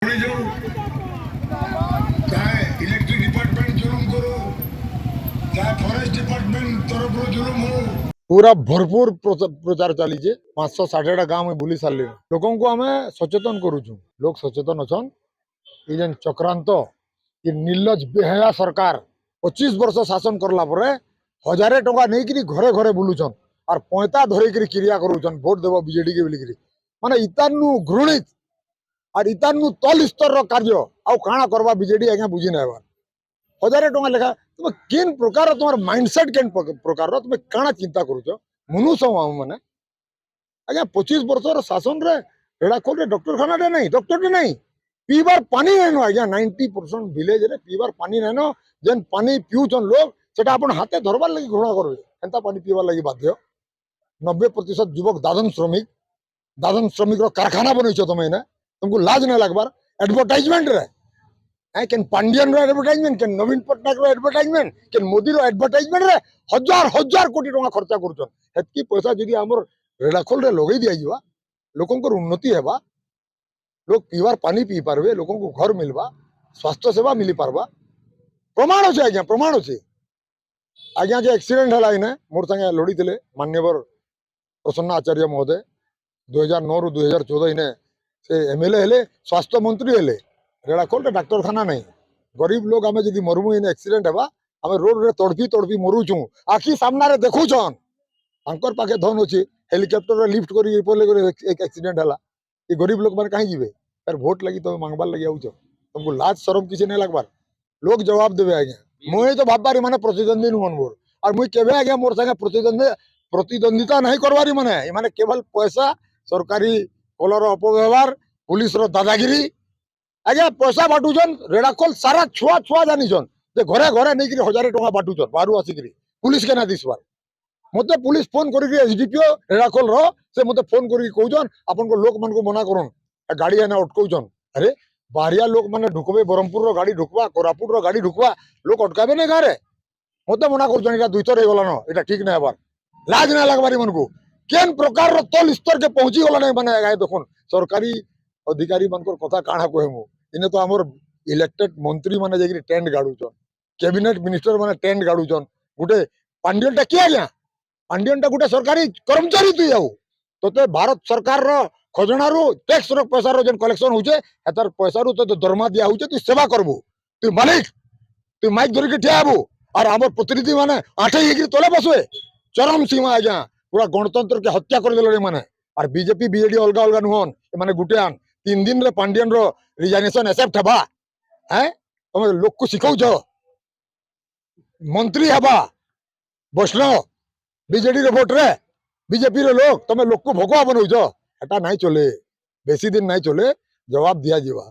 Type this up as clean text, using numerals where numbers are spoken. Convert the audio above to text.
चाहे electric department जुलुम करो चाहे फॉरेस्ट डिपार्टमेंट तरफ जुलुम हो पूरा भरपूर प्रचार चली 560 गाँव में बुली सारे लोक आम सचेतन करुचु लोग सचेतन अच्छा ये चक्रांत ये निर्लज बेहया सरकार 25 वर्ष शासन करला परे हजारे टका नहीं घरे घरे बुलुचन और पैंता धरिकी क्रिया करुचन भोट देव बीजेडी के बोलिकी माने इतानु घृणित और इतानु तल स्तर कार्य आउ काଣା करवा बीजेडी आज्ञा बुझी ना हजारे टका लेखा तुम केन प्रकार तुम माइंडसेट केन प्रकार तुम काଣା चिंता करुच मनुष्य मैंने आज्ञा 25 वर्ष शासन रे रेड़ाखोल डॉक्टरखाना नहीं डॉक्टर नहीं पीबार पानी नहीं आज्ञा 90% विलेज रे पीबार पानी नहीं जेन पानी पिउछन लोग सेटा अपन हाथे धरबार लगी घृणा करबे एंता पानी पीबार लगी बाध्य 90% युवक दादन श्रमिक कारखाना बनईछ तुम इने तुमको लाज नहीं लगबार एडवर्टाइजमेंट रे केन पांडियन रो एडवर्टाइजमेंट केन नवीन पटनायक रो एडवर्टाइजमेंट केन मोदी रो एडवर्टाइजमेंट रे हजार हजार कोटी टका खर्चा करूछन हेतकी पैसा जदी हमर रेड़ाखोल रे लगई दिया जिवा लोकंकर उन्नति हेबा लोग पीवार पानी पी पारबे लोगों को घर मिलवा स्वास्थ्य सेवा मिली पारबा प्रमाण अच्छे आज्ञा प्रमाण अच्छे आज्ञा जो एक्सीडेंट है इने मोर संगे लड़ी थे मान्यवर प्रसन्न आचार्य महोदय 2009 रु 2014 इने से एमएलए हेले स्वास्थ्य मंत्री हेले रेड़ाखोल डाक्तरखाना नहीं गरीब लोग आम जब मरमु इन एक्सीडेंट हेबा आम रोड रे तड़पी मरुचु आखि सामने देखुछन अंकर पाखे धन अच्छे हेलिकप्टर लिफ्ट कर एक एक्सीडेंट है ये गरीब लोग मैंने कहीं जीवे यार वोट लगी तुम मांगबार लगी आउच तुमको लाज शरम किसी नहीं लगबार लोग जवाब देवे आज्ञा मुई तो भाबारी माने प्रतिद्वंदी नुहन मोर और मुई केबे आज्ञा मोर संगे प्रतिद्वंदिता नहीं करवारी माने केवल पैसा सरकारी कलर अपव्यवहार पुलिस रो दादागिरी आज्ञा पैसा बाटुचन रेड़ाखोल सारा छुआ छुआ जानिछन जे घरे घरे नहीं हजारे टका बाटुचन बाहर आसिक पुलिस के ना दिसबार मते पुलिस फोन करी एसडीपीओ रेड़ाखोल रो से मते फोन करी कहउछन आपन को लोक मन को मना करन गाड़ी आना अटकाउछन अरे बाहरिया लोक माने ढुकबे ब्रह्मपुर रो गाड़ी ढुकवा कोरापुट रो गाड़ी ढुकवा लोक अटकाबे ने गारे मते मना करछन एटा दुई थर हे गलानो एटा ठीक नै हबार लाज ना लागबारी मन को केन प्रकार रो तल स्तर के पहुंची गला नै माने गाय देखुन सरकारी अधिकारी मन को कथा काणा कहमु इने तो हमर इलेक्टेड मंत्री माने जेकि टेंट गाडुछन कैबिनेट मिनिस्टर माने टेंट गाडुछन गुटे पांडियनटा किया गया पांडियनटा गुटे सरकारी कर्मचारी तु जाऊ तो भारत सरकार रो खजना रू टैक्स रो पैसा रो जन कलेक्शन होचे एतर पैसा रू तो दरमा दिया होचे तु सेवा करबो तु मालिक तु माइक धरि के ठियाबो और हमर प्रतिनिधि माने आठे हेकि तले बसवे चरम सीमा आज्ञा पूरा गणतंत्र के हत्या कर देले माने और बीजेपी बीजेडी अलगा अलगा नुहन माने गुटेआन 3 दिन रे पांडियन रो रिजाइनेशन एक्सेप्ट हबा हैं तुम लोक को सिखाउ छ मंत्री हबा वैष्णव बीजेडी रे वोट रे बीजेपी रे लोग तुम लोक को भगवा बनौ छ एटा नहीं चले बेसी दिन नहीं चले जवाब दिया जीवा।